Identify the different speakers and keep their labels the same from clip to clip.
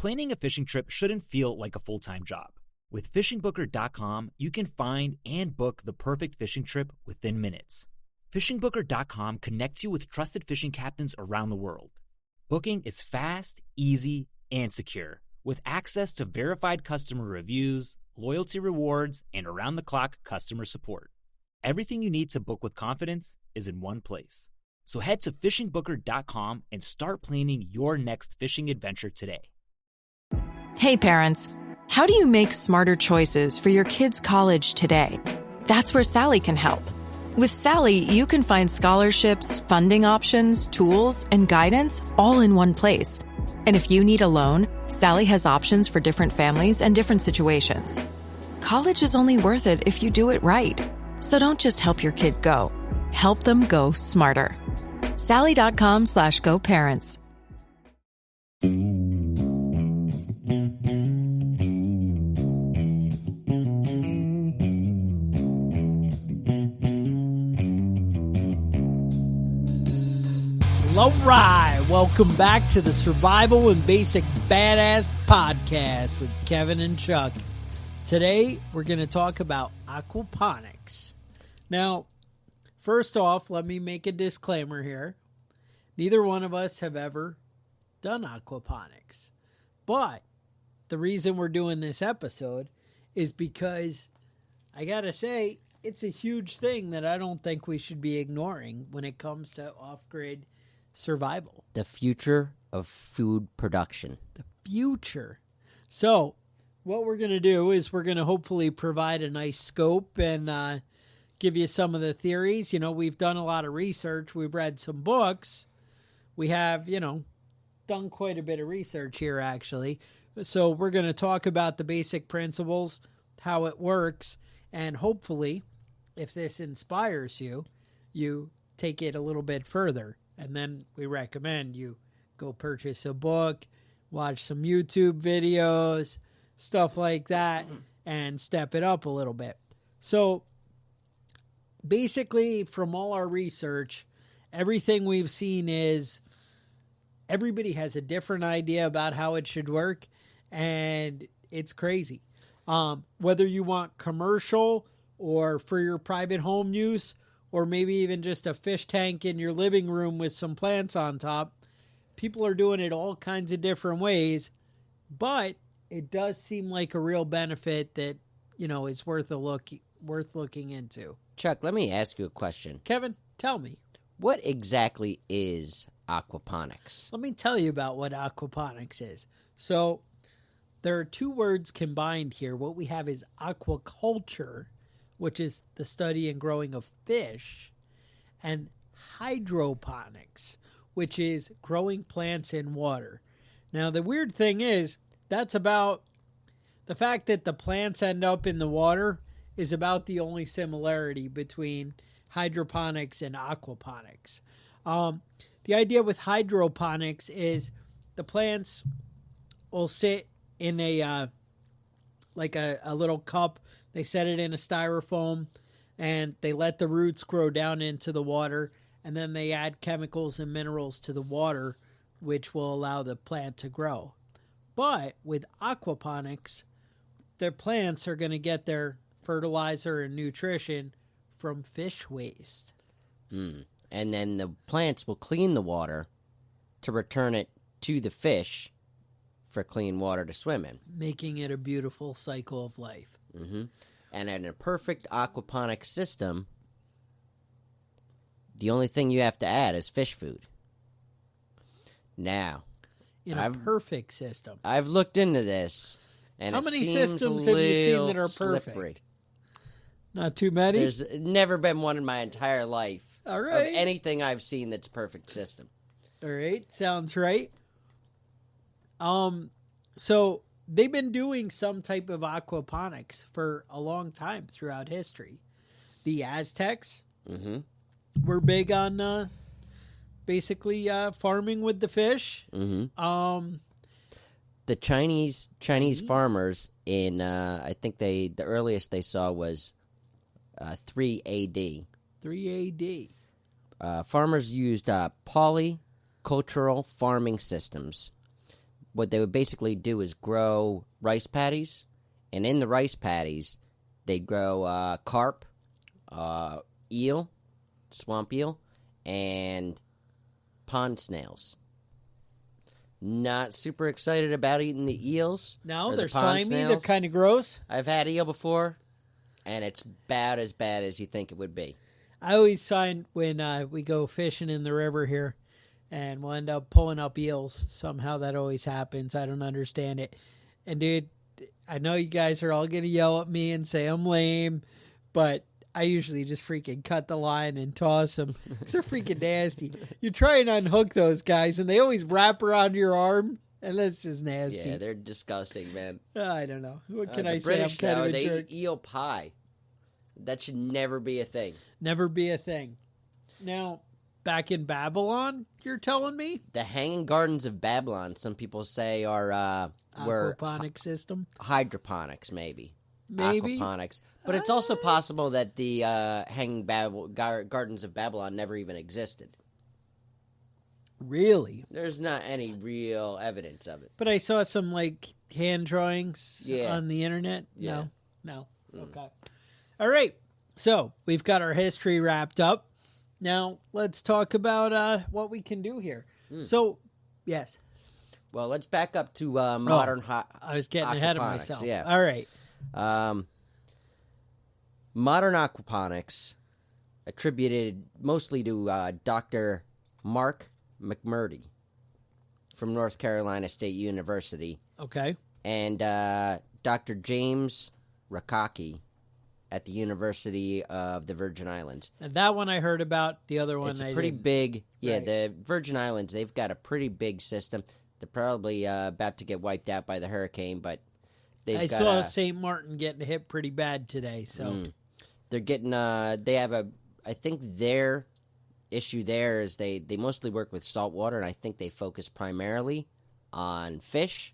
Speaker 1: Planning a fishing trip shouldn't feel like a full-time job. With FishingBooker.com, you can find and book the perfect fishing trip within minutes. FishingBooker.com connects you with trusted fishing captains around the world. Booking is fast, easy, and secure, with access to verified customer reviews, loyalty rewards, and around-the-clock customer support. Everything you need to book with confidence is in one place. So head to FishingBooker.com and start planning your next fishing adventure today.
Speaker 2: Hey parents, how do you make smarter choices for your kids' college today? That's where Sally can help. With Sally, you can find scholarships, funding options, tools, and guidance all in one place. And if you need a loan, Sally has options for different families and different situations. College is only worth it if you do it right. So don't just help your kid go. Help them go smarter. Sally.com/GoParents.
Speaker 3: All right, welcome back to the Survival and Basic Badass podcast with Kevin and Chuck. Today, we're going to talk about aquaponics. Now, first off, let me make a disclaimer here. Neither one of us have ever done aquaponics. But the reason we're doing this episode is because I got to say, it's a huge thing that I don't think we should be ignoring when it comes to off-grid survival.
Speaker 4: The future of food production.
Speaker 3: The future. So, what we're going to do is we're going to hopefully provide a nice scope and give you some of the theories. You know, we've done a lot of research. We've read some books. We have, done quite a bit of research here, actually. So, we're going to talk about the basic principles, how it works, and hopefully, if this inspires you, you take it a little bit further. And then we recommend you go purchase a book, watch some YouTube videos, stuff like that, and step it up a little bit. So basically, from all our research, everything we've seen is everybody has a different idea about how it should work, and it's crazy. Whether you want commercial or for your private home use, or maybe even just a fish tank in your living room with some plants on top. People are doing it all kinds of different ways, but it does seem like a real benefit that, is worth looking into.
Speaker 4: Chuck, let me ask you a question.
Speaker 3: Kevin, tell me.
Speaker 4: What exactly is aquaponics?
Speaker 3: Let me tell you about what aquaponics is. So, there are two words combined here. What we have is aquaculture, which is the study and growing of fish, and hydroponics, which is growing plants in water. Now, the weird thing is, that's about the fact that the plants end up in the water is about the only similarity between hydroponics and aquaponics. The idea with hydroponics is the plants will sit in a little cup. They set it in a styrofoam, and they let the roots grow down into the water, and then they add chemicals and minerals to the water, which will allow the plant to grow. But with aquaponics, their plants are going to get their fertilizer and nutrition from fish waste.
Speaker 4: And then the plants will clean the water to return it to the fish for clean water to swim in.
Speaker 3: Making it a beautiful cycle of life.
Speaker 4: Mm-hmm. And in a perfect aquaponic system, the only thing you have to add is fish food. Now,
Speaker 3: in a perfect system.
Speaker 4: I've looked into this, and
Speaker 3: how many systems have you seen that are perfect?
Speaker 4: Slippery.
Speaker 3: Not too many?
Speaker 4: There's never been one in my entire life
Speaker 3: all right.
Speaker 4: of anything I've seen that's perfect system.
Speaker 3: All right, sounds right. So they've been doing some type of aquaponics for a long time throughout history. The Aztecs were big on basically farming with the fish.
Speaker 4: Mm-hmm. The Chinese farmers in I think the earliest they saw was 3 AD.
Speaker 3: 3 AD.
Speaker 4: Farmers used polycultural farming systems what they would basically do is grow rice paddies, and in the rice paddies, they'd grow carp, eel, swamp eel, and pond snails. Not super excited about eating the eels.
Speaker 3: No,
Speaker 4: or
Speaker 3: they're
Speaker 4: the pond
Speaker 3: slimy.
Speaker 4: snails.
Speaker 3: They're kind of gross.
Speaker 4: I've had eel before, and it's about as bad as you think it would be.
Speaker 3: I always find when we go fishing in the river here and we'll end up pulling up eels. Somehow that always happens. I don't understand it. And, dude, I know you guys are all going to yell at me and say I'm lame, but I usually just freaking cut the line and toss them because they're freaking nasty. You try and unhook those guys, and they always wrap around your arm, and that's just nasty.
Speaker 4: Yeah, they're disgusting, man.
Speaker 3: I don't know. What can
Speaker 4: The
Speaker 3: I say?
Speaker 4: British,
Speaker 3: I'm kind
Speaker 4: though,
Speaker 3: of a
Speaker 4: they
Speaker 3: jerk.
Speaker 4: eat eel pie. That should never be a thing.
Speaker 3: Never be a thing. Now, back in Babylon, you're telling me?
Speaker 4: The Hanging Gardens of Babylon, some people say, were
Speaker 3: Aquaponic system?
Speaker 4: hydroponics, maybe.
Speaker 3: Maybe.
Speaker 4: Aquaponics. But it's also possible that the Hanging Gardens of Babylon never even existed.
Speaker 3: Really?
Speaker 4: There's not any real evidence of it.
Speaker 3: But I saw some, like, hand drawings
Speaker 4: Yeah.
Speaker 3: on the internet.
Speaker 4: Yeah.
Speaker 3: No. Okay. All right. So, we've got our history wrapped up. Now, let's talk about what we can do here. So, yes.
Speaker 4: Well, let's back up to modern
Speaker 3: I was getting ahead of
Speaker 4: aquaponics,
Speaker 3: myself.
Speaker 4: yeah.
Speaker 3: All right.
Speaker 4: Modern aquaponics, attributed mostly to Dr. Mark McMurdy from North Carolina State University,
Speaker 3: Okay.
Speaker 4: and Dr. James Rakaki at the University of the Virgin Islands.
Speaker 3: And that one I heard about. The other one
Speaker 4: It's
Speaker 3: I
Speaker 4: a pretty
Speaker 3: didn't.
Speaker 4: big, yeah,
Speaker 3: Right.
Speaker 4: the Virgin Islands, they've got a pretty big system. They're probably about to get wiped out by the hurricane, but
Speaker 3: I
Speaker 4: got
Speaker 3: saw St. Martin getting hit pretty bad today. So,
Speaker 4: they're getting, they have I think their issue there is they mostly work with saltwater, and I think they focus primarily on fish,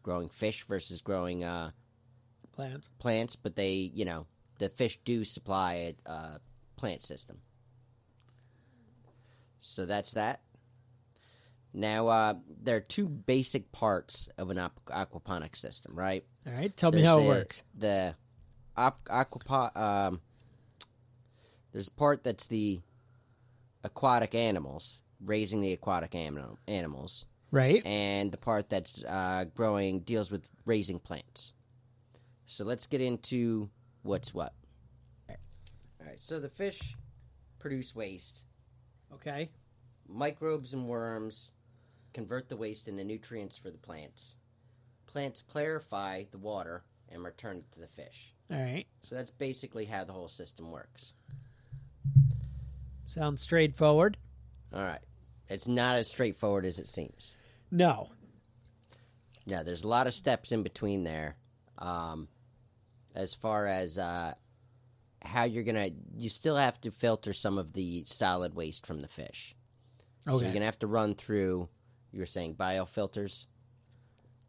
Speaker 4: growing fish versus growing plants, but they, the fish do supply a plant system. So that's that. Now, there are two basic parts of an aquaponics system, right?
Speaker 3: all right. Tell me how it works.
Speaker 4: The there's a part that's the aquatic animals, raising the aquatic animals,
Speaker 3: Right.
Speaker 4: and the part that's deals with raising plants. So let's get into what's what. All right, so the fish produce waste.
Speaker 3: Okay.
Speaker 4: Microbes and worms convert the waste into nutrients for the plants. Plants clarify the water and return it to the fish.
Speaker 3: All right.
Speaker 4: So that's basically how the whole system works.
Speaker 3: Sounds straightforward.
Speaker 4: All right. It's not as straightforward as it seems.
Speaker 3: No.
Speaker 4: Yeah, there's a lot of steps in between there. As far as how you still have to filter some of the solid waste from the fish.
Speaker 3: Okay.
Speaker 4: So you're going to have to run through, you were saying, biofilters.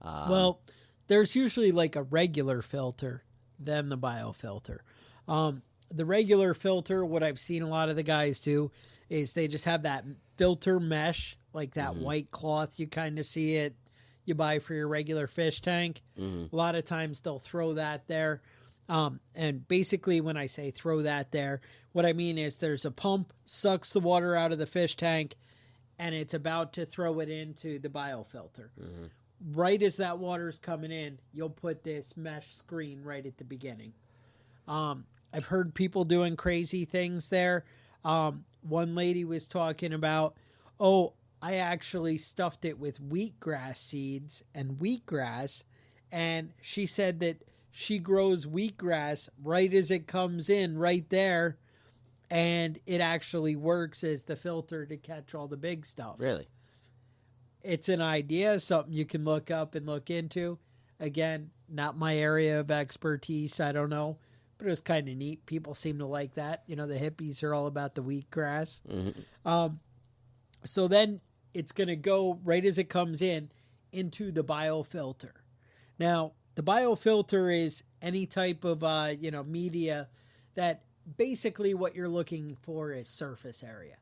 Speaker 3: Well, there's usually like a regular filter, then the biofilter. The regular filter, what I've seen a lot of the guys do, is they just have that filter mesh, like that white cloth you kind of see it you buy for your regular fish tank. A lot of times they'll throw that there. And basically when I say throw that there, what I mean is there's a pump, sucks the water out of the fish tank, and it's about to throw it into the biofilter. Right as that water's coming in, you'll put this mesh screen right at the beginning. I've heard people doing crazy things there. One lady was talking about, I actually stuffed it with wheatgrass seeds and wheatgrass, and she said that she grows wheatgrass right as it comes in, right there, and it actually works as the filter to catch all the big stuff.
Speaker 4: Really?
Speaker 3: It's an idea, something you can look up and look into. Again, not my area of expertise, I don't know, but it was kind of neat. People seem to like that. The hippies are all about the wheatgrass. So then it's going to go right as it comes in into the biofilter. Now, the biofilter is any type of, media that basically what you're looking for is surface area.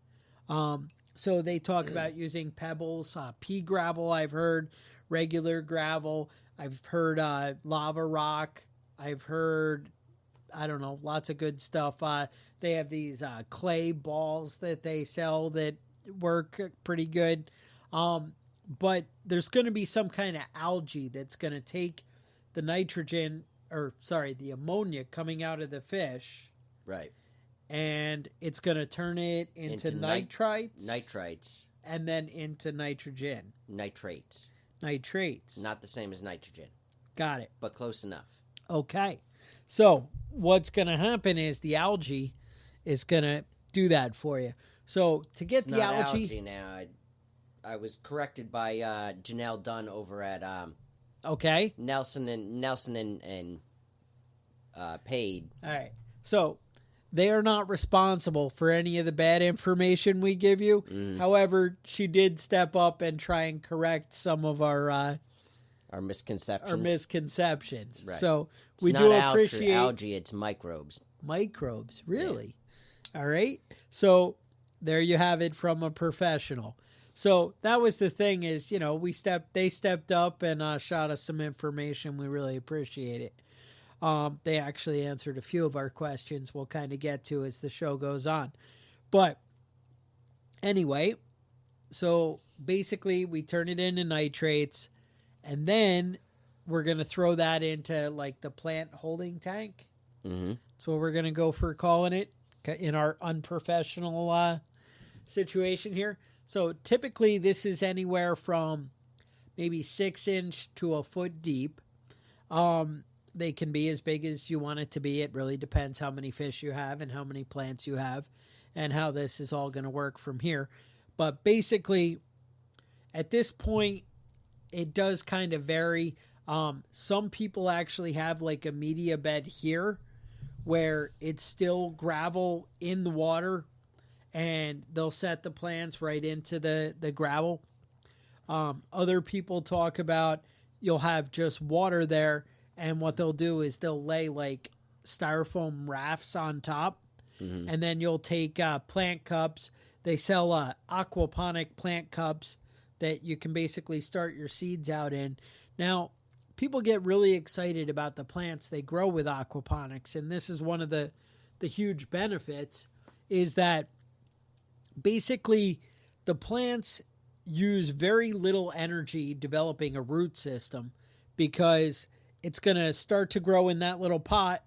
Speaker 3: So they talk about using pebbles, pea gravel, I've heard, regular gravel. I've heard lava rock. I've heard, I don't know, lots of good stuff. They have these clay balls that they sell that work pretty good. But there's going to be some kind of algae that's going to take the the ammonia coming out of the fish.
Speaker 4: Right.
Speaker 3: And it's going to turn it into nitrites.
Speaker 4: Nitrites.
Speaker 3: And then into nitrogen.
Speaker 4: Nitrates.
Speaker 3: Nitrates.
Speaker 4: Not the same as nitrogen.
Speaker 3: Got it.
Speaker 4: But close enough.
Speaker 3: Okay. So what's going to happen is the algae is going to do that for you. So to get
Speaker 4: it's
Speaker 3: the
Speaker 4: not
Speaker 3: algae
Speaker 4: now. I was corrected by Janelle Dunn over at
Speaker 3: okay.
Speaker 4: Nelson and Paid.
Speaker 3: All right. So they are not responsible for any of the bad information we give you. However, she did step up and try and correct some of our misconceptions.
Speaker 4: Right.
Speaker 3: So
Speaker 4: it's
Speaker 3: we
Speaker 4: not
Speaker 3: do appreciate
Speaker 4: algae, it's microbes.
Speaker 3: Microbes, really? Yeah. All right. So there you have it from a professional. So that was the thing is, they stepped up and shot us some information. We really appreciate it. They actually answered a few of our questions we'll kind of get to as the show goes on. But anyway, so basically we turn it into nitrates, and then we're going to throw that into like the plant holding tank.
Speaker 4: Mm-hmm.
Speaker 3: That's what we're going to go for calling it in our unprofessional situation here. So typically this is anywhere from maybe 6-inch to a foot deep. They can be as big as you want it to be. It really depends how many fish you have and how many plants you have and how this is all going to work from here. But basically, at this point, it does kind of vary. Some people actually have like a media bed here where it's still gravel in the water, and they'll set the plants right into the gravel. Other people talk about you'll have just water there, and what they'll do is they'll lay like styrofoam rafts on top, and then you'll take plant cups. They sell aquaponic plant cups that you can basically start your seeds out in. Now, people get really excited about the plants they grow with aquaponics, and this is one of the huge benefits is that basically the plants use very little energy developing a root system because it's going to start to grow in that little pot,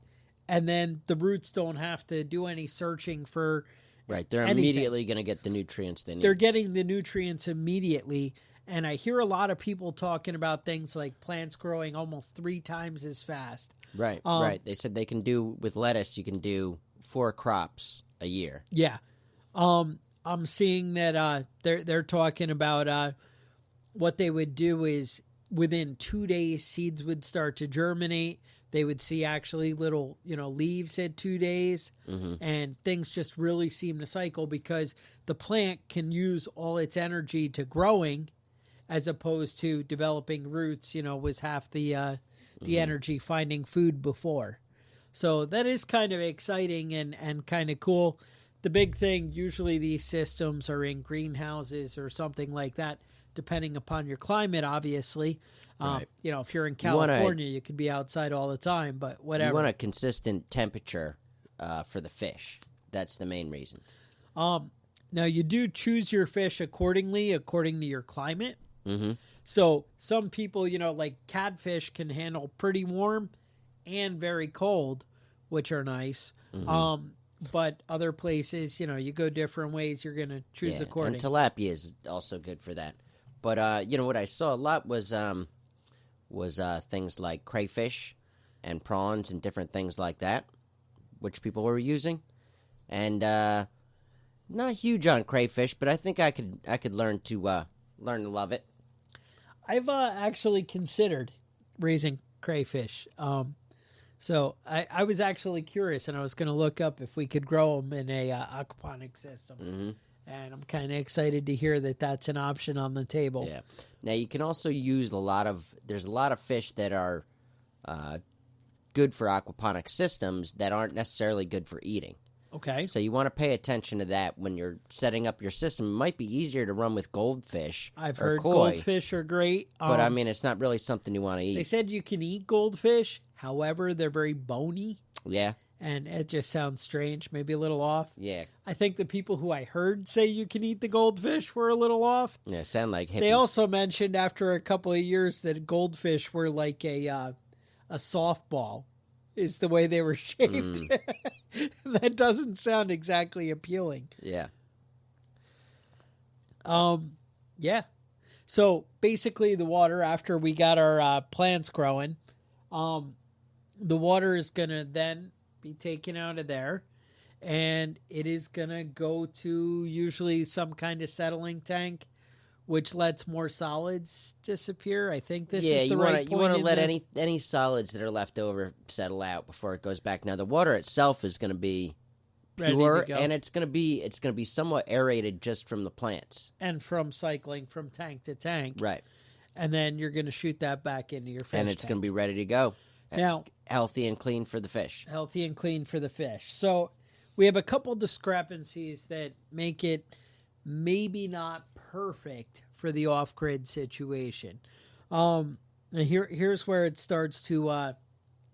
Speaker 3: and then the roots don't have to do any searching for
Speaker 4: right. They're
Speaker 3: anything.
Speaker 4: Immediately going to get the nutrients they need.
Speaker 3: They're getting the nutrients immediately, and I hear a lot of people talking about things like plants growing almost 3 times as fast.
Speaker 4: Right, right. They said they can do, with lettuce, you can do 4 crops a year.
Speaker 3: Yeah. I'm seeing that they're talking about what they would do is within 2 days, seeds would start to germinate. They would see actually little, leaves at 2 days, and things just really seem to cycle because the plant can use all its energy to growing, as opposed to developing roots. Was half the energy finding food before. So that is kind of exciting and kind of cool. The big thing, usually these systems are in greenhouses or something like that, depending upon your climate, obviously.
Speaker 4: Right.
Speaker 3: If you're in California, you could be outside all the time, but whatever.
Speaker 4: You want a consistent temperature for the fish. That's the main reason.
Speaker 3: Now, you do choose your fish according to your climate.
Speaker 4: Mm-hmm.
Speaker 3: So some people, like catfish can handle pretty warm and very cold, which are nice. Mm-hmm. But other places, you go different ways. You're going to choose according.
Speaker 4: And tilapia is also good for that. But what I saw a lot was things like crayfish and prawns and different things like that, which people were using. And not huge on crayfish, but I think I could learn to love it.
Speaker 3: I've actually considered raising crayfish. So I was actually curious, and I was going to look up if we could grow them in a aquaponic system.
Speaker 4: Mm-hmm.
Speaker 3: And I'm kind of excited to hear that that's an option on the table.
Speaker 4: Yeah. Now, you can also use there's a lot of fish that are good for aquaponic systems that aren't necessarily good for eating.
Speaker 3: Okay.
Speaker 4: So you want to pay attention to that when you're setting up your system. It might be easier to run with goldfish
Speaker 3: I've
Speaker 4: or
Speaker 3: heard
Speaker 4: koi,
Speaker 3: goldfish are great.
Speaker 4: but I mean, it's not really something you want to eat.
Speaker 3: They said you can eat goldfish. However, they're very bony.
Speaker 4: Yeah.
Speaker 3: And it just sounds strange, maybe a little off.
Speaker 4: Yeah.
Speaker 3: I think the people who I heard say you can eat the goldfish were a little off.
Speaker 4: Yeah, sound like hippies.
Speaker 3: They also mentioned after a couple of years that goldfish were like a softball, is the way they were shaped. That doesn't sound exactly appealing.
Speaker 4: Yeah.
Speaker 3: Yeah. So basically, the water after we got our plants growing, the water is gonna then be taken out of there, and it is gonna go to usually some kind of settling tank, which lets more solids disappear. I think this is the right point.
Speaker 4: You want to let any solids that are left over settle out before it goes back. Now the water itself is going to be pure, and it's going to be somewhat aerated just from the plants
Speaker 3: and from cycling from tank to tank.
Speaker 4: Right.
Speaker 3: And then you're going to shoot that back into your fish
Speaker 4: and it's
Speaker 3: tank.
Speaker 4: going to be ready to go.
Speaker 3: Now,
Speaker 4: healthy and clean for the fish.
Speaker 3: Healthy and clean for the fish. So we have a couple discrepancies that make it maybe not perfect for the off-grid situation. Here's where it starts to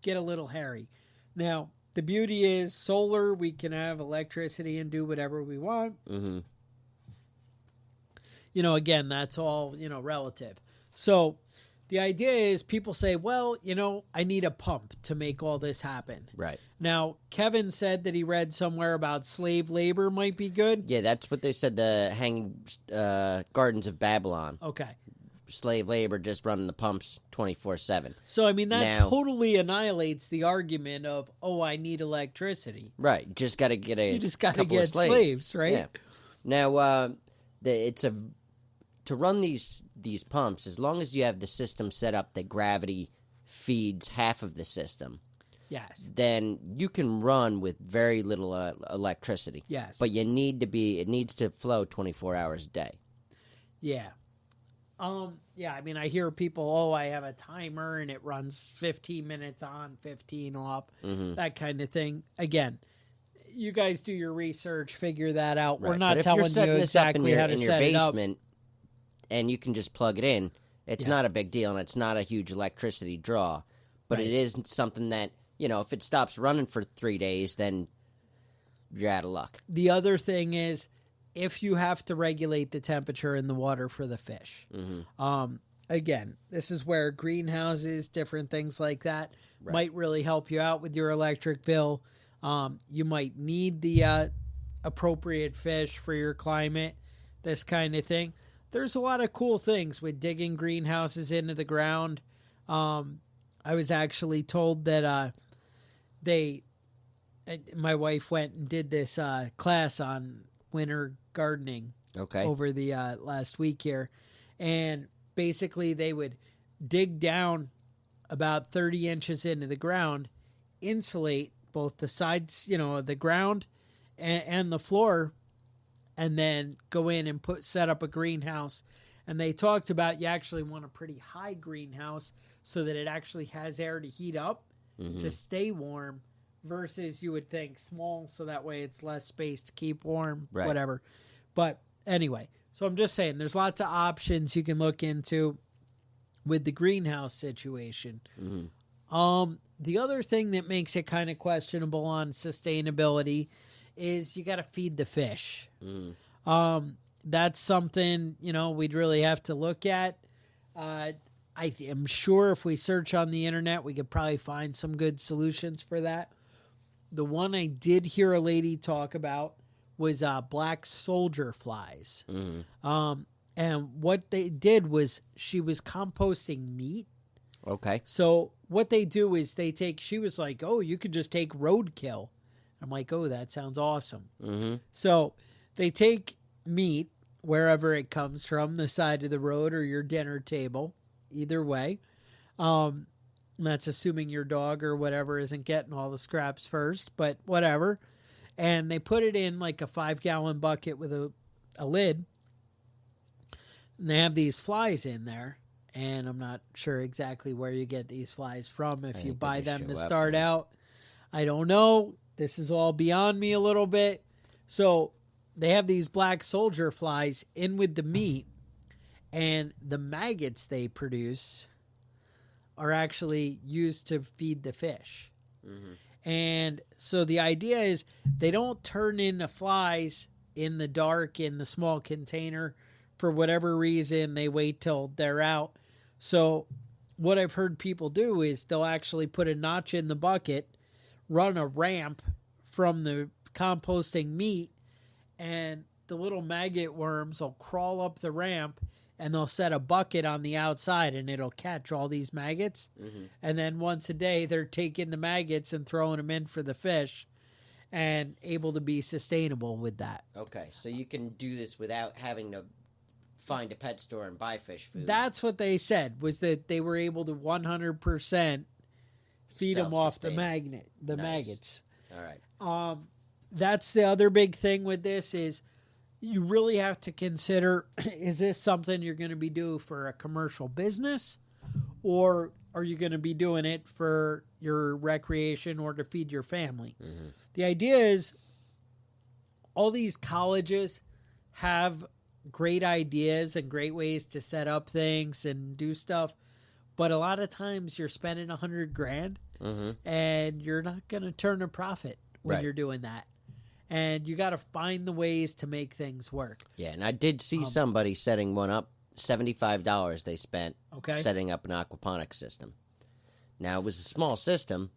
Speaker 3: get a little hairy. Now, the beauty is solar, we can have electricity and do whatever we want.
Speaker 4: Mm-hmm.
Speaker 3: Again, that's all, relative. So the idea is people say, well, I need a pump to make all this happen.
Speaker 4: Right.
Speaker 3: Now, Kevin said that he read somewhere about slave labor might be good.
Speaker 4: Yeah, that's what they said, the Hanging Gardens of Babylon.
Speaker 3: Okay.
Speaker 4: Slave labor just running the pumps 24/7.
Speaker 3: So, I mean, that totally annihilates the argument of, I need electricity.
Speaker 4: Right. Just got to get
Speaker 3: You just got to get slaves, right?
Speaker 4: Yeah. Now, to run these pumps, as long as you have the system set up that gravity feeds half of the system,
Speaker 3: yes,
Speaker 4: then you can run with very little electricity.
Speaker 3: Yes.
Speaker 4: But it needs to flow 24 hours a day.
Speaker 3: Yeah. Yeah, I mean, I hear people, I have a timer and it runs 15 minutes on, 15 off, that kind of thing. Again, you guys do your research, figure that out.
Speaker 4: Right.
Speaker 3: We're not
Speaker 4: but
Speaker 3: telling
Speaker 4: if you're setting
Speaker 3: you
Speaker 4: this up
Speaker 3: exactly how to
Speaker 4: in your
Speaker 3: set it up.
Speaker 4: basement, and you can just plug it in, it's not a big deal, and it's not a huge electricity draw. But it is something that, if it stops running for 3 days, then you're out of luck.
Speaker 3: The other thing is, if you have to regulate the temperature in the water for the fish. Again, this is where greenhouses, different things like that might really help you out with your electric bill. You might need the appropriate fish for your climate, this kind of thing. There's a lot of cool things with digging greenhouses into the ground. I was actually told that my wife went and did this class on winter gardening over the last week here. And basically they would dig down about 30 inches into the ground, insulate both the sides, of the ground and the floor, and then go in and set up a greenhouse. And they talked about you actually want a pretty high greenhouse so that it actually has air to heat up to stay warm, versus you would think small, so that way it's less space to keep warm, whatever. But anyway, so I'm just saying there's lots of options you can look into with the greenhouse situation. The other thing that makes it kind of questionable on sustainability is you got to feed the fish. That's something, we'd really have to look at. I am sure if we search on the internet, we could probably find some good solutions for that. The one I did hear a lady talk about was black soldier flies. And what they did was she was composting meat.
Speaker 4: Okay.
Speaker 3: So what they do is she was like, you could just take roadkill. I'm like, that sounds awesome. So they take meat wherever it comes from, the side of the road or your dinner table, either way. That's assuming your dog or whatever isn't getting all the scraps first, but whatever. And they put it in like a 5-gallon bucket with a lid. And they have these flies in there. And I'm not sure exactly where you get these flies from. If you buy them to start out, I don't know. this is all beyond me a little bit. So they have these black soldier flies in with the meat, and the maggots they produce are actually used to feed the fish. Mm-hmm. And so the idea is they don't turn in the flies in the dark in the small container for whatever reason. They wait till they're out. So what I've heard people do is they'll actually put a notch in the bucket, run a ramp from the composting meat, and the little maggot worms will crawl up the ramp, and they'll set a bucket on the outside, and it'll catch all these maggots. Mm-hmm. And then once a day, they're taking the maggots and throwing them in for the fish, and able to be sustainable with that.
Speaker 4: Okay, so you can do this without having to find a pet store and buy fish food.
Speaker 3: That's what they said, was that they were able to 100% feed them off the maggots.
Speaker 4: All right.
Speaker 3: That's the other big thing with this is you really have to consider, is this something you're going to be doing for a commercial business, or are you going to be doing it for your recreation or to feed your family? Mm-hmm. The idea is all these colleges have great ideas and great ways to set up things and do stuff, but a lot of times you're spending $100,000 and you're not going to turn a profit when you're doing that. And you got to find the ways to make things work.
Speaker 4: Yeah, and I did see somebody setting one up. $75 they spent setting up an aquaponics system. Now, it was a small system,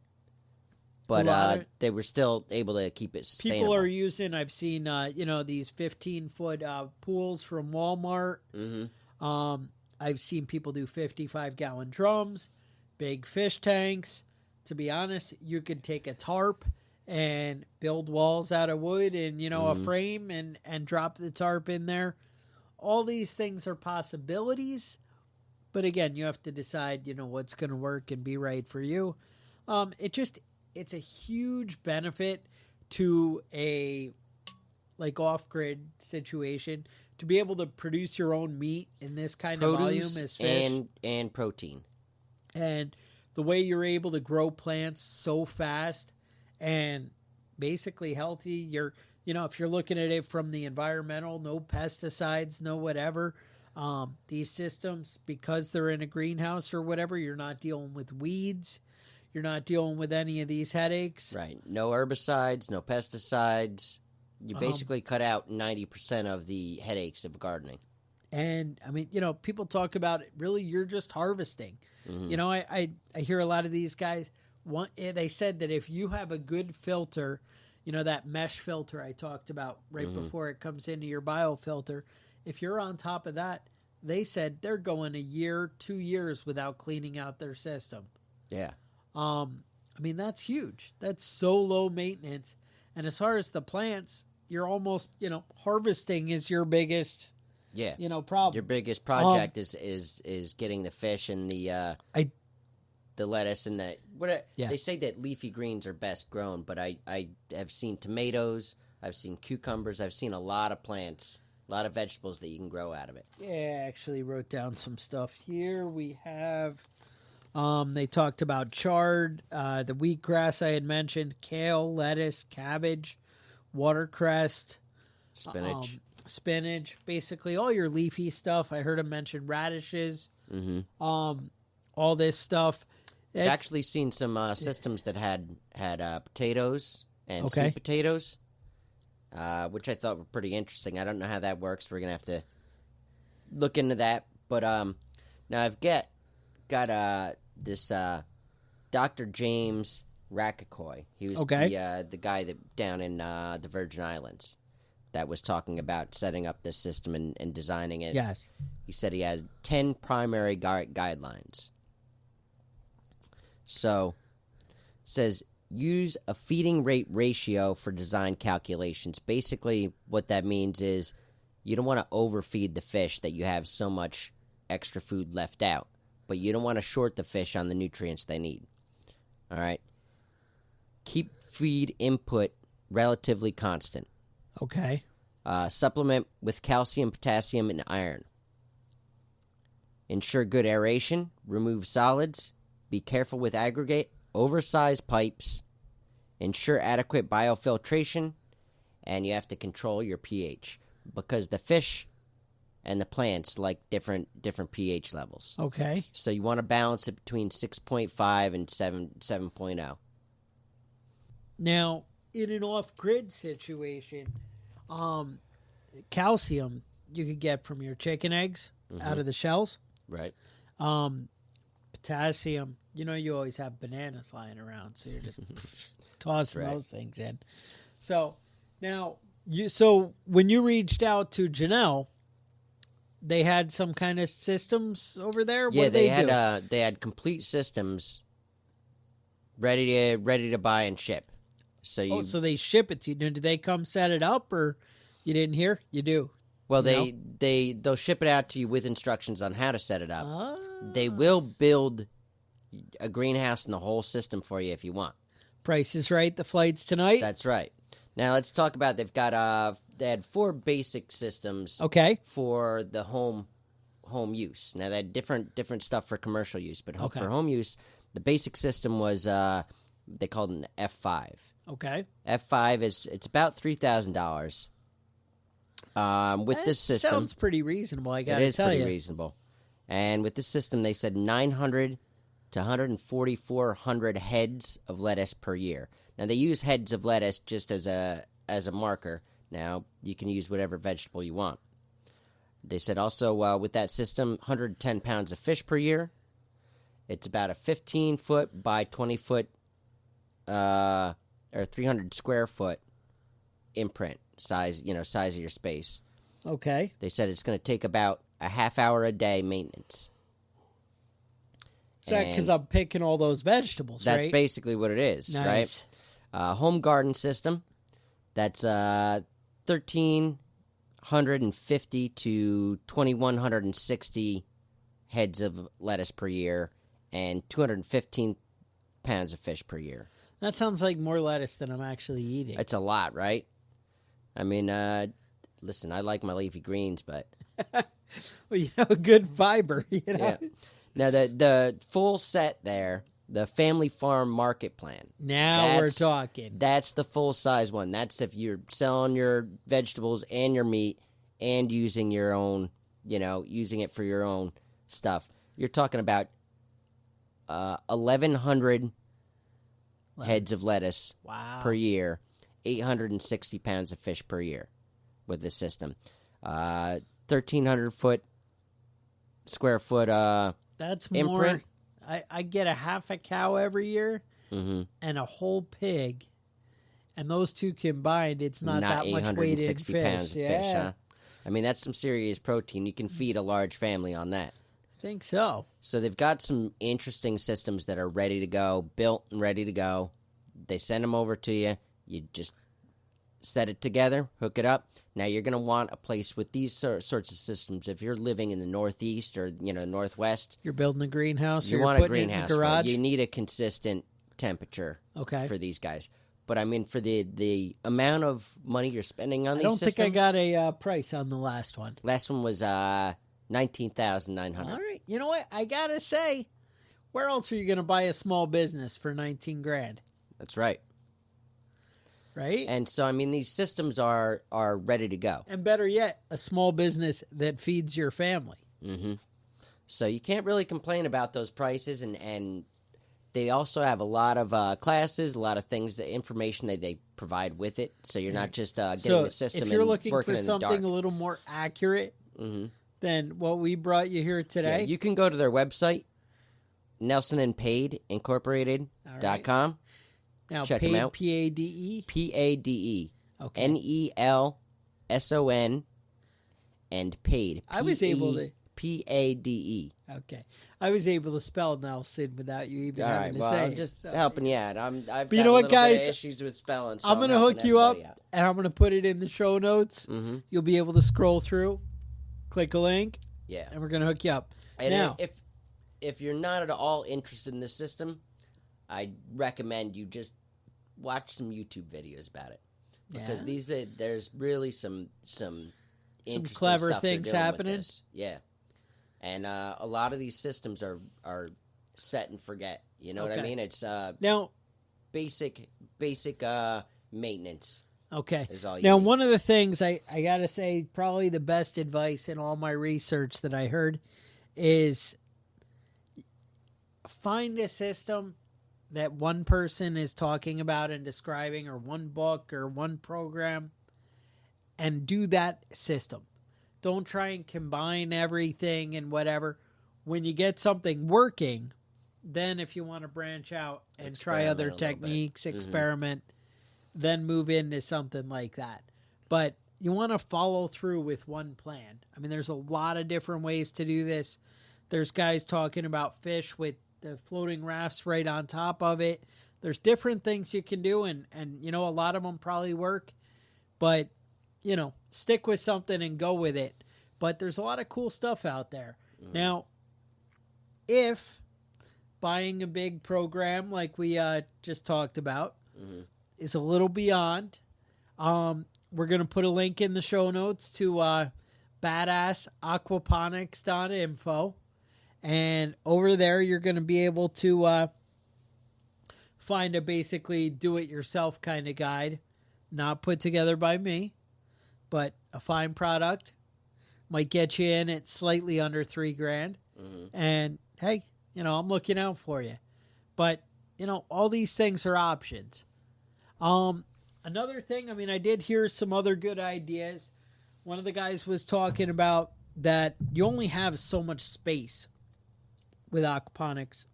Speaker 4: but they were still able to keep it sustainable.
Speaker 3: People are using, I've seen, these 15-foot pools from Walmart. Mm-hmm. I've seen people do 55-gallon drums, big fish tanks. To be honest, you could take a tarp and build walls out of wood and, a frame and drop the tarp in there. All these things are possibilities, but again, you have to decide, what's going to work and be right for you. It's a huge benefit to a off-grid situation to be able to produce your own meat in this kind of volume as fish.
Speaker 4: And protein.
Speaker 3: And the way you're able to grow plants so fast and basically healthy, if you're looking at it from the environmental, no pesticides, no whatever, these systems, because they're in a greenhouse or whatever, you're not dealing with weeds. You're not dealing with any of these headaches.
Speaker 4: Right. No herbicides, no pesticides. You basically cut out 90% of the headaches of gardening.
Speaker 3: And, people talk about it. Really, you're just harvesting. Mm-hmm. I hear a lot of these guys, they said that if you have a good filter, that mesh filter I talked about right before it comes into your biofilter, if you're on top of that, they said they're going a year, 2 years without cleaning out their system.
Speaker 4: Yeah.
Speaker 3: That's huge. That's so low maintenance. And as far as the plants, you're almost, harvesting is your biggest, problem.
Speaker 4: Your biggest project is getting the fish and the lettuce and they say that leafy greens are best grown, but I have seen tomatoes, I've seen cucumbers, I've seen a lot of plants, a lot of vegetables that you can grow out of it.
Speaker 3: Yeah, I actually wrote down some stuff here. We have, they talked about chard, the wheatgrass I had mentioned, kale, lettuce, cabbage, watercress, spinach, basically all your leafy stuff. I heard him mention radishes, all this stuff.
Speaker 4: I've actually seen some systems that had potatoes and sweet potatoes, which I thought were pretty interesting. I don't know how that works. We're going to have to look into that. But now I've got this Dr. James Rakakoy. He was the guy that down in the Virgin Islands that was talking about setting up this system and designing it.
Speaker 3: Yes.
Speaker 4: He said he has 10 primary guidelines. So, it says, use a feeding rate ratio for design calculations. Basically, what that means is you don't want to overfeed the fish that you have so much extra food left out, but you don't want to short the fish on the nutrients they need. All right? Keep feed input relatively constant.
Speaker 3: Okay.
Speaker 4: Supplement with calcium, potassium, and iron. Ensure good aeration. Remove solids. Be careful with aggregate, oversized pipes, ensure adequate biofiltration, and you have to control your pH because the fish and the plants like different pH levels.
Speaker 3: Okay.
Speaker 4: So you want to balance it between 6.5 and 7.0.
Speaker 3: Now, in an off-grid situation, calcium you could get from your chicken eggs out of the shells.
Speaker 4: Right.
Speaker 3: Potassium, you always have bananas lying around, so you're just tossing those things in. So now, when you reached out to Janelle, they had some kind of systems over there.
Speaker 4: Yeah,
Speaker 3: what
Speaker 4: they
Speaker 3: do?
Speaker 4: They had complete systems ready to buy and ship. So
Speaker 3: so they ship it to you. Do they come set it up, or you didn't hear? You do.
Speaker 4: Well, they'll ship it out to you with instructions on how to set it up.
Speaker 3: Ah.
Speaker 4: They will build a greenhouse and the whole system for you if you want.
Speaker 3: Price is Right, the flights tonight.
Speaker 4: That's right. Now let's talk about. They had 4 basic systems.
Speaker 3: Okay.
Speaker 4: For the home use. Now they had different stuff for commercial use, but for home use, the basic system was they called it an F5.
Speaker 3: Okay.
Speaker 4: F5 it's about $3,000. With this system,
Speaker 3: sounds pretty reasonable. I got to tell you,
Speaker 4: it is pretty reasonable. And with this system, they said 900 to 1,400 heads of lettuce per year. Now they use heads of lettuce just as a marker. Now you can use whatever vegetable you want. They said also with that system, 110 pounds of fish per year. It's about a 15-foot by 20-foot or 300 square foot imprint size. Size of your space.
Speaker 3: Okay.
Speaker 4: They said it's going to take about a half hour a day maintenance.
Speaker 3: Is that because I'm picking all those vegetables,
Speaker 4: that's
Speaker 3: right?
Speaker 4: basically what it is,
Speaker 3: nice.
Speaker 4: Right? Home garden system, that's 1,350 to 2,160 heads of lettuce per year and 215 pounds of fish per year.
Speaker 3: That sounds like more lettuce than I'm actually eating.
Speaker 4: It's a lot, right? I mean, listen, I like my leafy greens, but...
Speaker 3: Well, good fiber,
Speaker 4: Yeah. Now, the full set there, the Family Farm Market Plan.
Speaker 3: Now we're talking.
Speaker 4: That's the full-size one. That's if you're selling your vegetables and your meat and using your own, using it for your own stuff. You're talking about 1,100 heads of lettuce per year, 860 pounds of fish per year with this system. 1,300 square foot
Speaker 3: That's
Speaker 4: imprint.
Speaker 3: more. I get a half a cow every year and a whole pig, and those two combined, it's not that much weight in fish.
Speaker 4: 860 pounds of fish, huh? I mean, that's some serious protein. You can feed a large family on that.
Speaker 3: I think so.
Speaker 4: So they've got some interesting systems that are ready to go, built and ready to go. They send them over to you. You just set it together, hook it up. Now you're going to want a place with these sorts of systems. If you're living in the Northeast or Northwest,
Speaker 3: you're building a greenhouse.
Speaker 4: You want a greenhouse.
Speaker 3: Garage.
Speaker 4: You need a consistent temperature.
Speaker 3: Okay.
Speaker 4: For these guys. But I mean, for the amount of money you're spending on these systems,
Speaker 3: I don't think I got a price on the last one.
Speaker 4: Last one was $19,900.
Speaker 3: All right. You know what? I gotta say, where else are you going to buy a small business for $19,000?
Speaker 4: That's right.
Speaker 3: Right?
Speaker 4: And so, I mean, these systems are ready to go.
Speaker 3: And better yet, a small business that feeds your family.
Speaker 4: Mm-hmm. So you can't really complain about those prices, and they also have a lot of classes, a lot of things, the information that they provide with it. So you're not just getting the system and working in the dark.
Speaker 3: If you're looking for something a little more accurate than what we brought you here today,
Speaker 4: you can go to their website, NelsonandPaidIncorporated.com.
Speaker 3: Now,
Speaker 4: check
Speaker 3: Paid,
Speaker 4: them out.
Speaker 3: P-A-D-E?
Speaker 4: P-A-D-E.
Speaker 3: Okay.
Speaker 4: N-E-L-S-O-N and paid.
Speaker 3: I was able to...
Speaker 4: P-A-D-E.
Speaker 3: Okay. I was able to spell Nelson without you even having to say
Speaker 4: I'm just helping you out. I've got
Speaker 3: you know what, guys?
Speaker 4: bit of issues with spelling, so
Speaker 3: I'm going to hook you up, and I'm going to put it in the show notes.
Speaker 4: Mm-hmm.
Speaker 3: You'll be able to scroll through, click a link,
Speaker 4: and
Speaker 3: we're going to hook you up.
Speaker 4: And
Speaker 3: now,
Speaker 4: if you're not at all interested in this system, I recommend you just watch some YouTube videos about it, because there's really some interesting
Speaker 3: clever
Speaker 4: stuff
Speaker 3: things happening.
Speaker 4: Yeah, and a lot of these systems are set and forget. You know what I mean? It's
Speaker 3: now
Speaker 4: basic maintenance.
Speaker 3: Okay.
Speaker 4: Is all you
Speaker 3: Now,
Speaker 4: need.
Speaker 3: one of the things I got to say, probably the best advice in all my research that I heard is find a system that one person is talking about and describing, or one book or one program, and do that system. Don't try and combine everything and whatever. When you get something working, then if you want to branch out and try other techniques, experiment, then move into something like that. But you want to follow through with one plan. I mean, there's a lot of different ways to do this. There's guys talking about fish with the floating rafts right on top of it. There's different things you can do, and you know, a lot of them probably work. But, you know, stick with something and go with it. But there's a lot of cool stuff out there. Now, if buying a big program like we just talked about is a little beyond, we're going to put a link in the show notes to Badass Aquaponics.info. And over there, you're going to be able to find a basically do-it-yourself kind of guide, not put together by me, but a fine product. Might get you in at slightly under $3,000. And hey, you know, I'm looking out for you. But, you know, all these things are options. Another thing, I mean, I did hear some other good ideas. One of the guys was talking about that you only have so much space with aquaponics,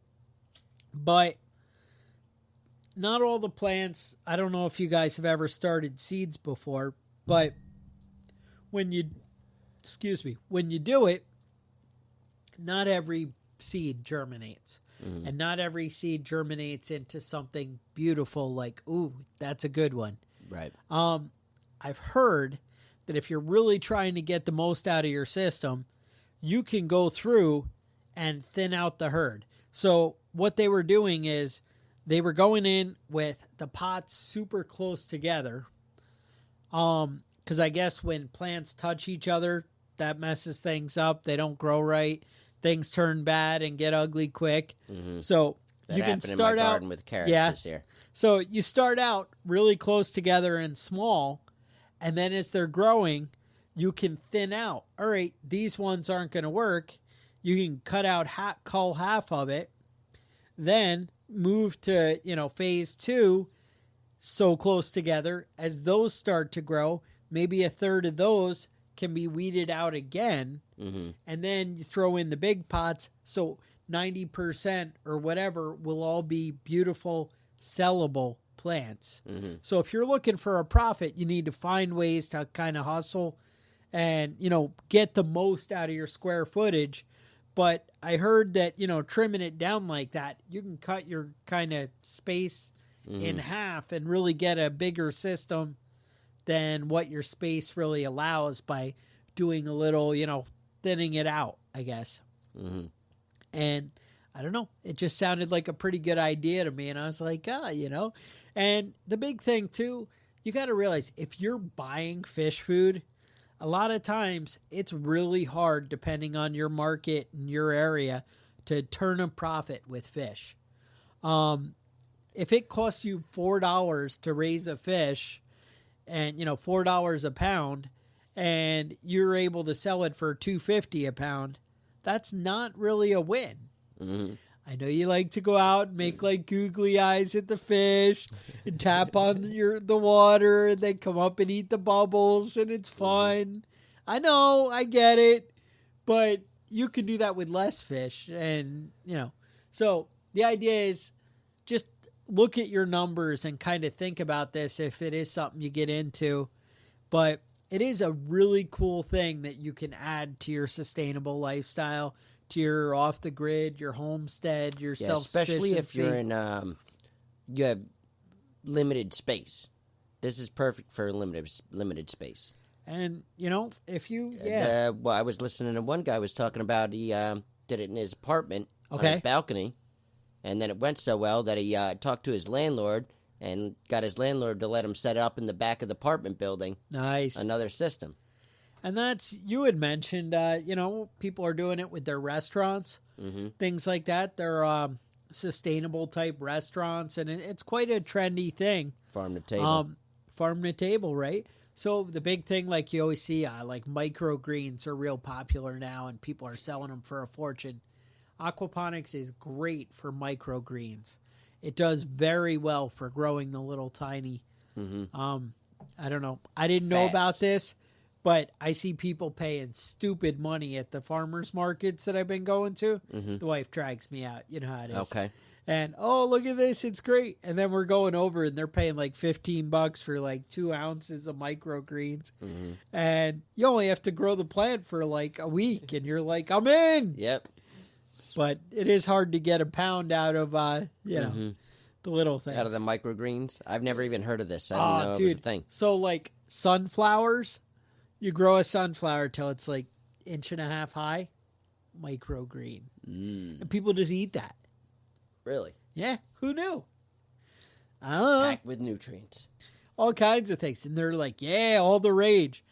Speaker 3: but not all the plants. I don't know if you guys have ever started seeds before, but when you do it, not every seed germinates. And not every seed germinates into something beautiful like, ooh, that's a good one.
Speaker 4: Right.
Speaker 3: I've heard that if you're really trying to get the most out of your system, you can go through and thin out the herd. So what they were doing is they were going in with the pots super close together. Because I guess when plants touch each other, that messes things up. They don't grow right. Things turn bad and get ugly quick. So
Speaker 4: that
Speaker 3: you can
Speaker 4: happened
Speaker 3: start
Speaker 4: in my
Speaker 3: out
Speaker 4: garden with carrots this year.
Speaker 3: So you start out really close together and small, and then as they're growing, you can thin out. All right, these ones aren't going to work. You can cut out cull half of it, then move to, you know, phase 2, so close together. As those start to grow, maybe a third of those can be weeded out again, and then you throw in the big pots, so 90% or whatever will all be beautiful, sellable plants. So if you're looking for a profit, you need to find ways to kind of hustle and, you know, get the most out of your square footage. But I heard that, you know, trimming it down like that, you can cut your kind of space in half and really get a bigger system than what your space really allows by doing a little, you know, thinning it out, I guess. And I don't know, it just sounded like a pretty good idea to me. And I was like, you know, and the big thing too, you got to realize if you're buying fish food, a lot of times it's really hard, depending on your market and your area, to turn a profit with fish. If it costs you $4 to raise a fish, and, you know, $4 a pound, and you're able to sell it for $2.50 a pound, that's not really a win. I know you like to go out and make like googly eyes at the fish and tap on the water and then come up and eat the bubbles, and it's fun. I know, I get it, but you can do that with less fish, and, you know. So the idea is just look at your numbers and kind of think about this if it is something you get into. But it is a really cool thing that you can add to your sustainable lifestyle, to your off the grid, your homestead, your self-sufficiency.
Speaker 4: Especially if you're in, you have limited space. This is perfect for limited space.
Speaker 3: And, you know, if you,
Speaker 4: well, I was listening to one guy was talking about he did it in his apartment on his balcony, and then it went so well that he talked to his landlord and got his landlord to let him set up in the back of the apartment building.
Speaker 3: Nice.
Speaker 4: Another system.
Speaker 3: And that's, you had mentioned, you know, people are doing it with their restaurants, things like that. They're sustainable type restaurants, and it's quite a trendy thing.
Speaker 4: Farm to table.
Speaker 3: Farm to table, right? So the big thing, like you always see, like microgreens are real popular now, and people are selling them for a fortune. Aquaponics is great for microgreens. It does very well for growing the little tiny. I don't know. I didn't know about this, but I see people paying stupid money at the farmers markets that I've been going to. The wife drags me out. You know how it is.
Speaker 4: Okay.
Speaker 3: And, oh, look at this. It's great. And then we're going over and they're paying like $15 for like 2 ounces of microgreens. And you only have to grow the plant for like a week. And you're like, I'm in.
Speaker 4: Yep.
Speaker 3: But it is hard to get a pound out of, you know, the little things.
Speaker 4: Out of the microgreens? I've never even heard of this. I didn't know it was a thing.
Speaker 3: So, like, sunflowers, you grow a sunflower till it's like 1.5 inches high, microgreen. And people just eat that.
Speaker 4: Really?
Speaker 3: Yeah, who knew? I don't know.
Speaker 4: Packed with nutrients.
Speaker 3: All kinds of things. And they're like, yeah, all the rage.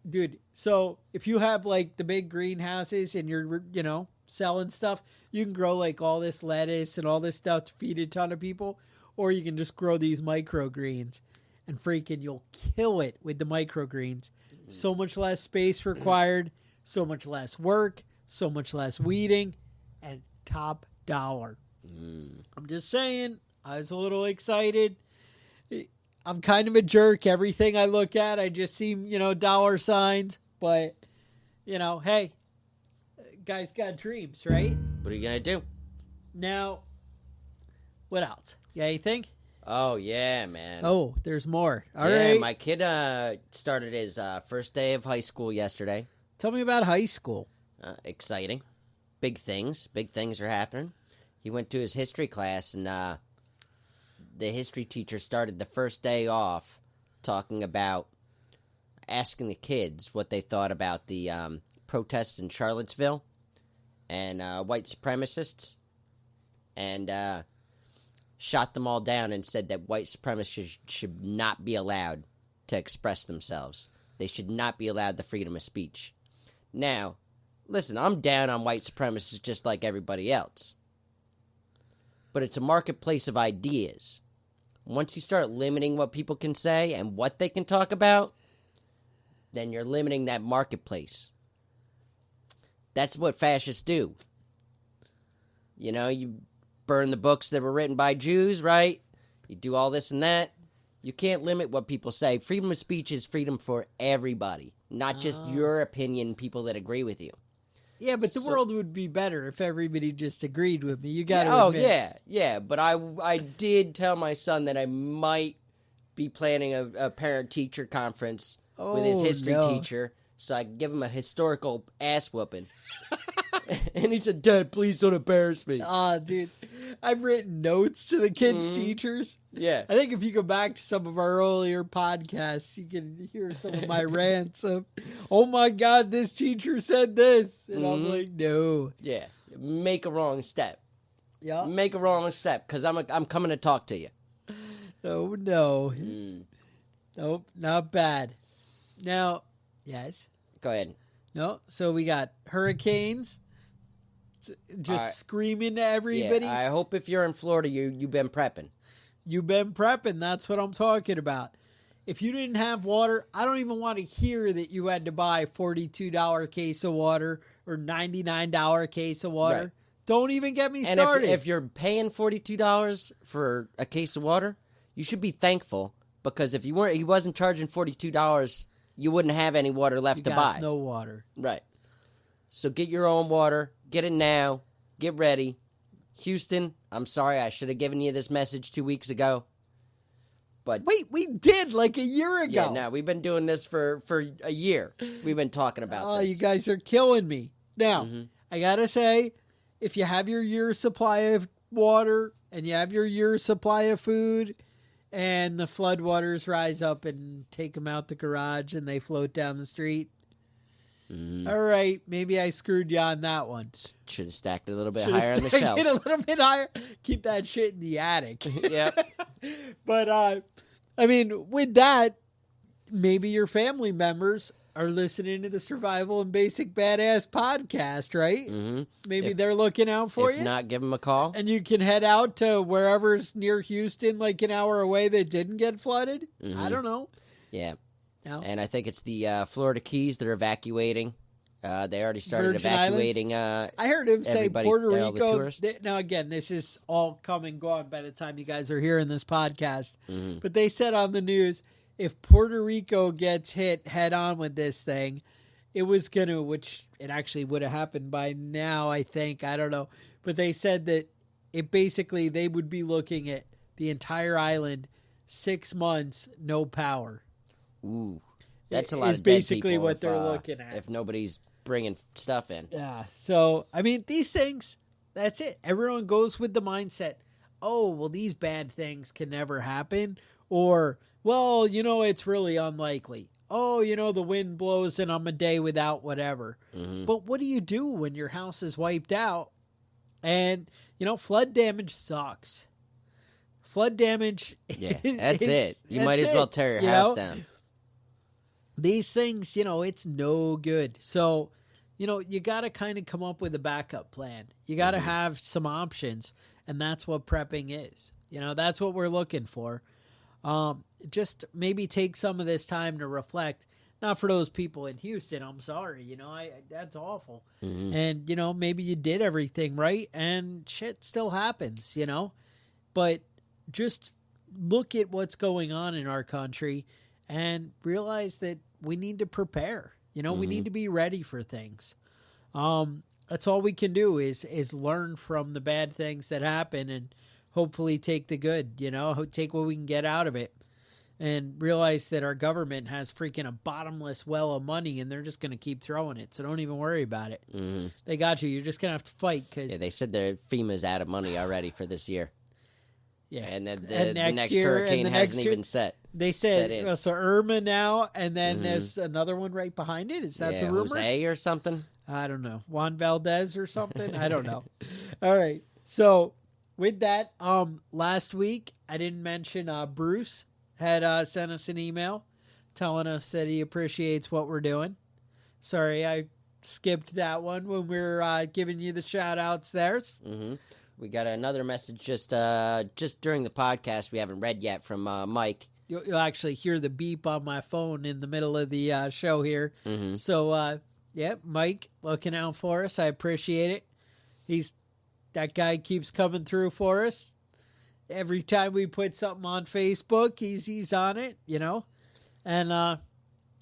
Speaker 3: Dude, so if you have, like, the big greenhouses and you're, you know, selling stuff, you can grow like all this lettuce and all this stuff to feed a ton of people, or you can just grow these microgreens and freaking you'll kill it with the microgreens. So much less space required, so much less work, so much less weeding, and top dollar. I'm just saying, I was a little excited. I'm kind of a jerk. Everything I look at, I just see, you know, dollar signs, but you know, hey, guys got dreams, right?
Speaker 4: What are you going to do?
Speaker 3: Now, what else? Yeah, you think?
Speaker 4: Oh, yeah, man.
Speaker 3: Oh, there's more. All
Speaker 4: yeah,
Speaker 3: right.
Speaker 4: my kid started his first day of high school yesterday.
Speaker 3: Tell me about high school.
Speaker 4: Exciting. Big things. Big things are happening. He went to his history class, and the history teacher started the first day off talking about asking the kids what they thought about the protests in Charlottesville and white supremacists, and shot them all down and said that white supremacists should not be allowed to express themselves. They should not be allowed the freedom of speech. Now, listen, I'm down on white supremacists just like everybody else. But it's a marketplace of ideas. Once you start limiting what people can say and what they can talk about, then you're limiting that marketplace. That's what fascists do. You know, you burn the books that were written by Jews, right? You do all this and that. You can't limit what people say. Freedom of speech is freedom for everybody, not just your opinion, people that agree with you.
Speaker 3: Yeah, but the world would be better if everybody just agreed with me. You got to
Speaker 4: admit. Yeah. But I did tell my son that I might be planning a parent-teacher conference with his history teacher, so I could give him a historical ass whooping. And he said, Dad, please don't embarrass me.
Speaker 3: Dude, I've written notes to the kids' teachers.
Speaker 4: Yeah.
Speaker 3: I think if you go back to some of our earlier podcasts, you can hear some of my rants of, oh my God, this teacher said this. And I'm like, no.
Speaker 4: Yeah. Make a wrong step.
Speaker 3: Yeah.
Speaker 4: Make a wrong step, because I'm coming to talk to you.
Speaker 3: Oh, no. Nope, not bad. Now, yes.
Speaker 4: Go ahead.
Speaker 3: No, so we got hurricanes just screaming to everybody.
Speaker 4: Yeah, I hope if you're in Florida, you've been prepping.
Speaker 3: You've been prepping. That's what I'm talking about. If you didn't have water, I don't even want to hear that you had to buy a $42 case of water or $99 case of water. Right. Don't even get me started.
Speaker 4: And if you're paying $42 for a case of water, you should be thankful, because if he wasn't charging $42, you wouldn't have any water left to buy.
Speaker 3: No water.
Speaker 4: Right. So get your own water. Get it now. Get ready. Houston, I'm sorry. I should have given you this message 2 weeks ago. But
Speaker 3: wait, we did like a year ago.
Speaker 4: Yeah, no, we've been doing this for a year. We've been talking about this.
Speaker 3: Oh, you guys are killing me. Now, I got to say, if you have your year's supply of water and you have your year's supply of food, and the floodwaters rise up and take them out the garage and they float down the street. All right, maybe I screwed you on that one.
Speaker 4: Should have stacked it a little bit higher on the shelf.
Speaker 3: It a little bit higher. Keep that shit in the attic.
Speaker 4: Yep.
Speaker 3: But, I mean, with that, maybe your family members are listening to the Survival and Basic Badass podcast, right?
Speaker 4: Mm-hmm.
Speaker 3: Maybe they're looking out for you.
Speaker 4: If not, give them a call.
Speaker 3: And you can head out to wherever's near Houston, like an hour away that didn't get flooded.
Speaker 4: Mm-hmm.
Speaker 3: I don't know.
Speaker 4: Yeah.
Speaker 3: No.
Speaker 4: And I think it's the Florida Keys that are evacuating. They already started
Speaker 3: Virgin
Speaker 4: evacuating.
Speaker 3: I heard him say Puerto
Speaker 4: all the
Speaker 3: Rico.
Speaker 4: tourists.
Speaker 3: Now, again, this is all come and gone by the time you guys are hearing this podcast.
Speaker 4: Mm-hmm.
Speaker 3: But they said on the news, if Puerto Rico gets hit head on with this thing, it was going to, which it actually would have happened by now, I think. I don't know. But they said that it basically, they would be looking at the entire island, 6 months, no power.
Speaker 4: Ooh. That's a lot
Speaker 3: is
Speaker 4: of dead
Speaker 3: basically
Speaker 4: people
Speaker 3: what
Speaker 4: if,
Speaker 3: they're looking at.
Speaker 4: If nobody's bringing stuff in.
Speaker 3: Yeah. So, I mean, these things, that's it. Everyone goes with the mindset, oh, well, these bad things can never happen. Or, well, it's really unlikely. Oh, the wind blows and I'm a day without whatever.
Speaker 4: Mm-hmm.
Speaker 3: But what do you do when your house is wiped out? And, flood damage sucks. Flood damage.
Speaker 4: Yeah, that's it. You might as well tear your house down.
Speaker 3: These things, it's no good. So, you got to kind of come up with a backup plan. You got to have some options, and that's what prepping is. That's what we're looking for. Just maybe take some of this time to reflect. Not for those people in Houston, I'm sorry, that's awful.
Speaker 4: Mm-hmm.
Speaker 3: And, maybe you did everything right, and shit still happens, But just look at what's going on in our country and realize that we need to prepare. We need to be ready for things. That's all we can do is learn from the bad things that happen and hopefully take the good, take what we can get out of it and realize that our government has freaking a bottomless well of money and they're just going to keep throwing it. So don't even worry about it.
Speaker 4: Mm-hmm.
Speaker 3: They got you. You're just going to have to fight.
Speaker 4: Yeah, they said their FEMA's out of money already for this year.
Speaker 3: Yeah.
Speaker 4: And the
Speaker 3: next
Speaker 4: next
Speaker 3: year,
Speaker 4: hurricane
Speaker 3: and
Speaker 4: hasn't even set.
Speaker 3: They said,
Speaker 4: in.
Speaker 3: So Irma now, and then there's another one right behind it. Is that the rumor?
Speaker 4: Jose or something?
Speaker 3: I don't know. Juan Valdez or something? I don't know. All right. So with that, last week, I didn't mention Bruce had sent us an email telling us that he appreciates what we're doing. Sorry, I skipped that one when we were giving you the shout-outs there.
Speaker 4: Mm-hmm. We got another message just during the podcast we haven't read yet from Mike.
Speaker 3: You'll actually hear the beep on my phone in the middle of the show here.
Speaker 4: Mm-hmm.
Speaker 3: So, Mike, looking out for us. I appreciate it. That guy keeps coming through for us. Every time we put something on Facebook, he's on it, And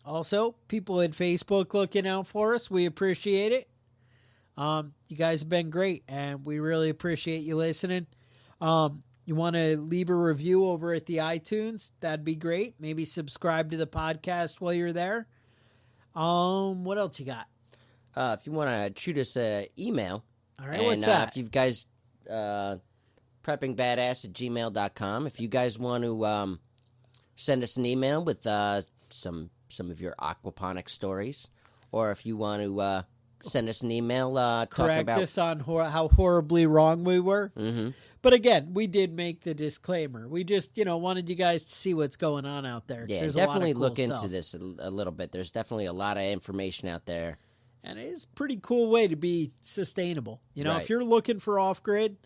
Speaker 3: also, people at Facebook looking out for us. We appreciate it. You guys have been great, and we really appreciate you listening. You want to leave a review over at the iTunes? That'd be great. Maybe subscribe to the podcast while you're there. What else you got?
Speaker 4: If you want to shoot us an email.
Speaker 3: All right, what's that?
Speaker 4: If you guys, preppingbadass@gmail.com. If you guys want to send us an email with some of your aquaponics stories, or if you want to send us an email
Speaker 3: correct
Speaker 4: about
Speaker 3: us on how horribly wrong we were.
Speaker 4: Mm-hmm.
Speaker 3: But again, we did make the disclaimer. We just, wanted you guys to see what's going on out there.
Speaker 4: Yeah,
Speaker 3: there's
Speaker 4: definitely
Speaker 3: a lot of cool
Speaker 4: look
Speaker 3: stuff.
Speaker 4: into this a little bit. There's definitely a lot of information out there.
Speaker 3: And it is a pretty cool way to be sustainable.
Speaker 4: Right.
Speaker 3: If you're looking for off-grid,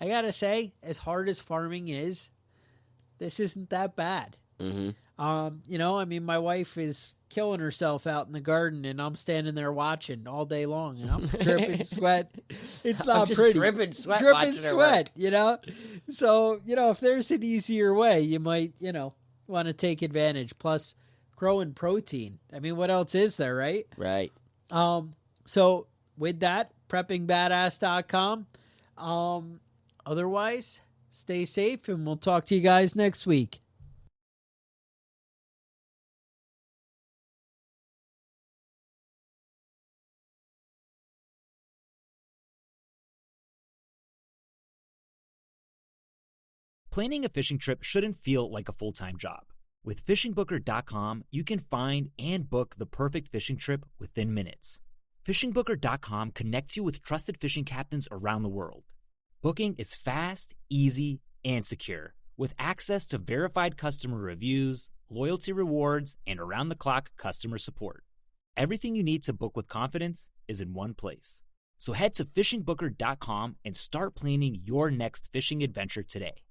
Speaker 3: I got to say, as hard as farming is, this isn't that bad.
Speaker 4: Mm-hmm.
Speaker 3: My wife is killing herself out in the garden, and I'm standing there watching all day long, and I'm dripping sweat. It's not
Speaker 4: I'm just
Speaker 3: pretty.
Speaker 4: dripping sweat watching her work.
Speaker 3: So, if there's an easier way, you might, want to take advantage. Plus, growing protein. I mean, what else is there, right?
Speaker 4: Right.
Speaker 3: So, with that, preppingbadass.com. Otherwise, stay safe, and we'll talk to you guys next week.
Speaker 1: Planning a fishing trip shouldn't feel like a full-time job. With FishingBooker.com, you can find and book the perfect fishing trip within minutes. FishingBooker.com connects you with trusted fishing captains around the world. Booking is fast, easy, and secure, with access to verified customer reviews, loyalty rewards, and around-the-clock customer support. Everything you need to book with confidence is in one place. So head to fishingbooker.com and start planning your next fishing adventure today.